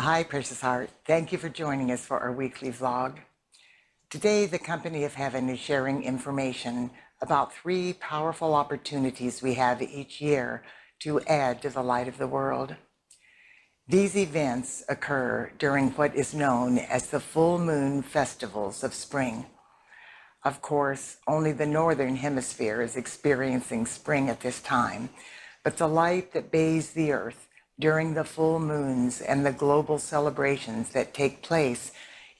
Hi, precious heart. Thank you for joining us for our weekly vlog. Today, the Company of Heaven is sharing information about 3 powerful opportunities we have each year to add to the light of the world. These events occur during what is known as the full moon festivals of spring. Of course, only the Northern Hemisphere is experiencing spring at this time, but the light that bathes the earth during the full moons and the global celebrations that take place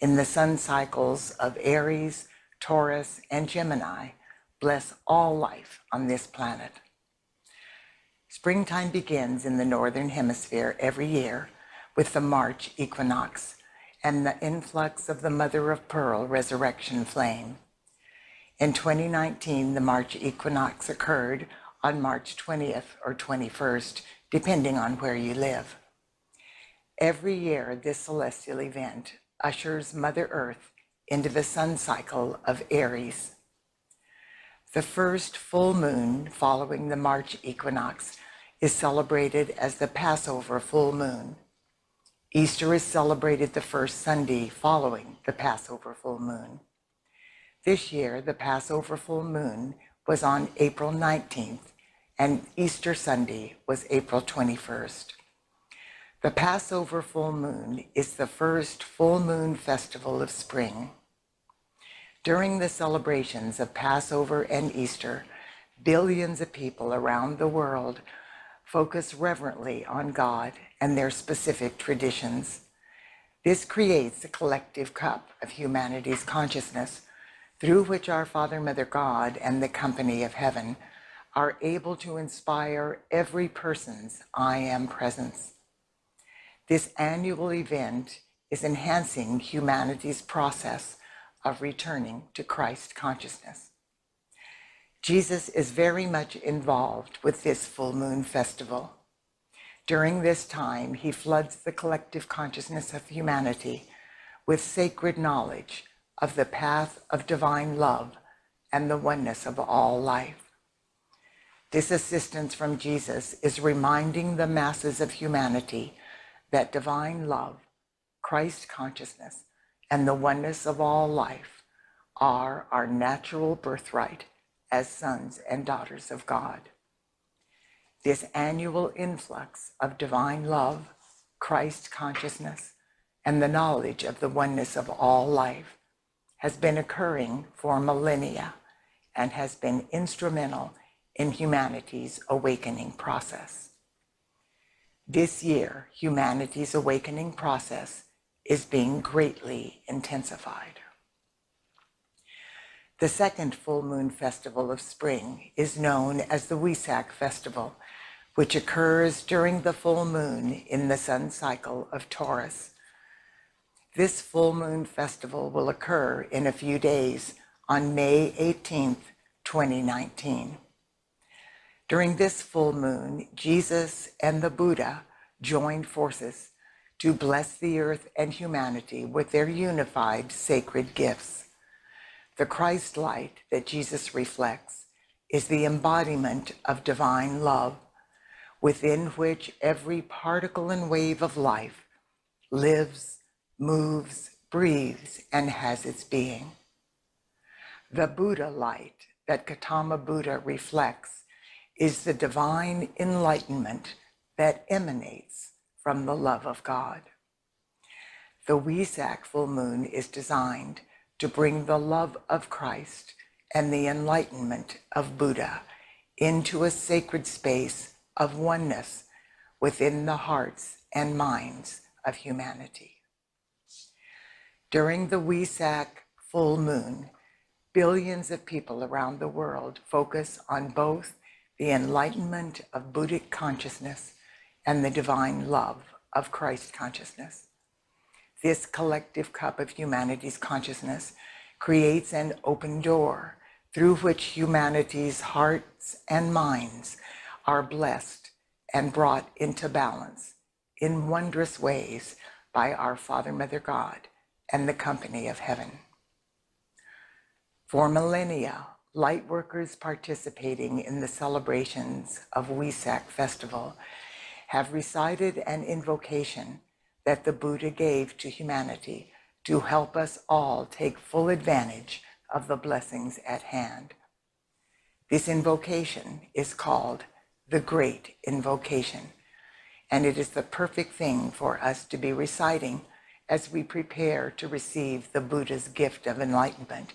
in the sun cycles of Aries, Taurus, and Gemini bless all life on this planet. Springtime begins in the Northern Hemisphere every year with the March equinox and the influx of the Mother of Pearl resurrection flame. In 2019, the March equinox occurred on March 20th or 21st, depending on where you live. Every year, this celestial event ushers Mother Earth into the sun cycle of Aries. The first full moon following the March equinox is celebrated as the Passover full moon. Easter is celebrated the first Sunday following the Passover full moon. This year, the Passover full moon was on April 19th, and Easter Sunday was April 21st. The Passover full moon is the first full moon festival of spring. During the celebrations of Passover and Easter, billions of people around the world focus reverently on God and their specific traditions. This creates a collective cup of humanity's consciousness through which our Father, Mother God, and the Company of Heaven are able to inspire every person's I am presence. This annual event is enhancing humanity's process of returning to Christ consciousness. Jesus is very much involved with this full moon festival. During this time, he floods the collective consciousness of humanity with sacred knowledge of the path of divine love and the oneness of all life. This assistance from Jesus is reminding the masses of humanity that divine love, Christ consciousness, and the oneness of all life are our natural birthright as sons and daughters of God. This annual influx of divine love, Christ consciousness, and the knowledge of the oneness of all life has been occurring for millennia and has been instrumental in humanity's awakening process. This year, humanity's awakening process is being greatly intensified. The second full moon festival of spring is known as the Wesak Festival, which occurs during the full moon in the sun cycle of Taurus. This full moon festival will occur in a few days on May 18th, 2019. During this full moon, Jesus and the Buddha joined forces to bless the earth and humanity with their unified sacred gifts. The Christ light that Jesus reflects is the embodiment of divine love, within which every particle and wave of life lives, moves, breathes, and has its being. The Buddha light that Gautama Buddha reflects is the divine enlightenment that emanates from the love of God. The Wesak full moon is designed to bring the love of Christ and the enlightenment of Buddha into a sacred space of oneness within the hearts and minds of humanity. During the Wesak full moon, billions of people around the world focus on both the enlightenment of Buddhic consciousness and the divine love of Christ consciousness. This collective cup of humanity's consciousness creates an open door through which humanity's hearts and minds are blessed and brought into balance in wondrous ways by our Father, Mother God, and the Company of Heaven. For millennia, light workers participating in the celebrations of Wesak Festival have recited an invocation that the Buddha gave to humanity to help us all take full advantage of the blessings at hand. This invocation is called the Great Invocation, and it is the perfect thing for us to be reciting as we prepare to receive the Buddha's gift of enlightenment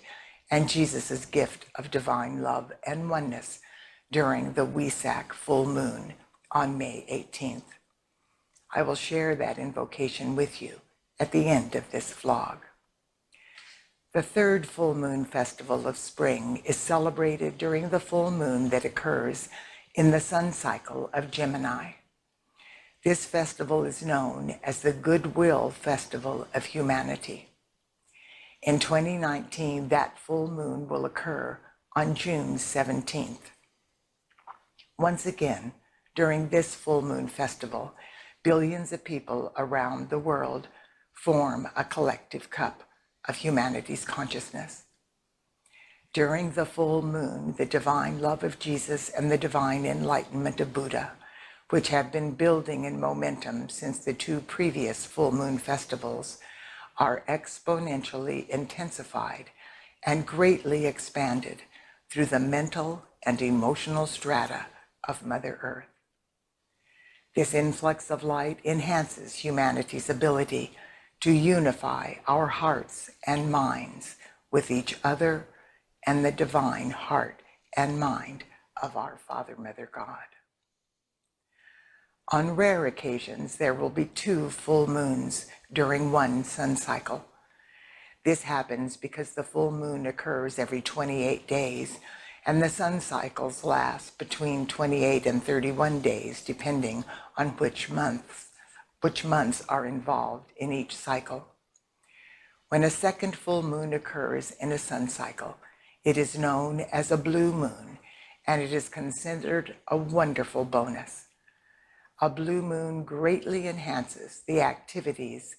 and Jesus' gift of divine love and oneness during the Wesak full moon on May 18th. I will share that invocation with you at the end of this vlog. The third full moon festival of spring is celebrated during the full moon that occurs in the sun cycle of Gemini. This festival is known as the Goodwill Festival of Humanity. In 2019, that full moon will occur on June 17th. Once again, during this full moon festival, billions of people around the world form a collective cup of humanity's consciousness. During the full moon, the divine love of Jesus and the divine enlightenment of Buddha, which have been building in momentum since the two previous full moon festivals, are exponentially intensified and greatly expanded through the mental and emotional strata of Mother Earth. This influx of light enhances humanity's ability to unify our hearts and minds with each other and the divine heart and mind of our Father, Mother, God. On rare occasions, there will be two full moons during one sun cycle. This happens because the full moon occurs every 28 days, and the sun cycles last between 28 and 31 days, depending on which months are involved in each cycle. When a second full moon occurs in a sun cycle, it is known as a blue moon, and it is considered a wonderful bonus. A blue moon greatly enhances the activities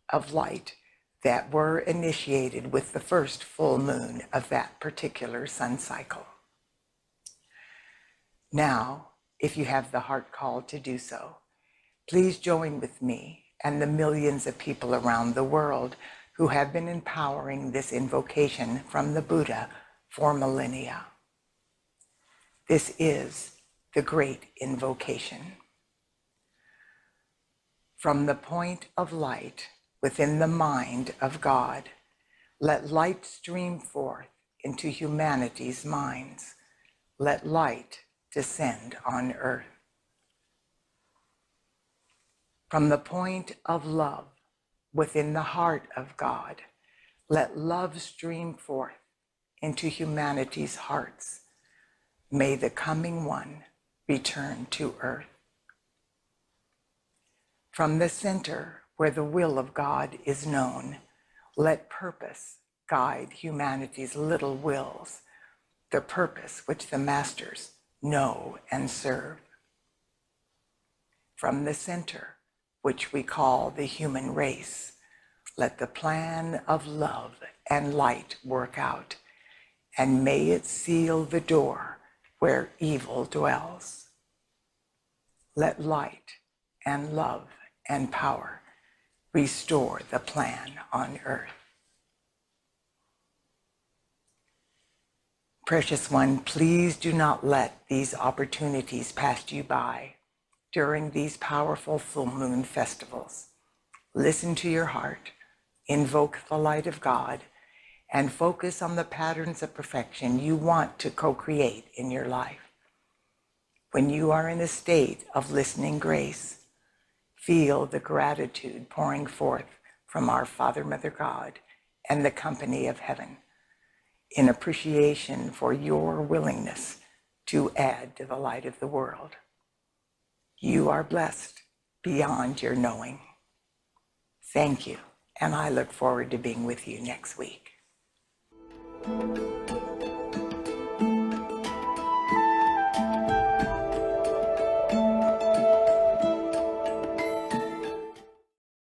of light that were initiated with the first full moon of that particular sun cycle. Now, if you have the heart call to do so, please join with me and the millions of people around the world who have been empowering this invocation from the Buddha for millennia. This is the Great Invocation. From the point of light within the mind of God, let light stream forth into humanity's minds. Let light descend on earth. From the point of love within the heart of God, let love stream forth into humanity's hearts. May the coming one return to earth. From the center where the will of God is known, let purpose guide humanity's little wills, the purpose which the masters know and serve. From the center, which we call the human race, let the plan of love and light work out, and may it seal the door where evil dwells. Let light and love and power restore the plan on earth. Precious one, please do not let these opportunities pass you by during these powerful full moon festivals. Listen to your heart, invoke the light of God, and focus on the patterns of perfection you want to co-create in your life. When you are in a state of listening grace, feel the gratitude pouring forth from our Father, Mother, God, and the company of heaven, in appreciation for your willingness to add to the light of the world. You are blessed beyond your knowing. Thank you, and I look forward to being with you next week.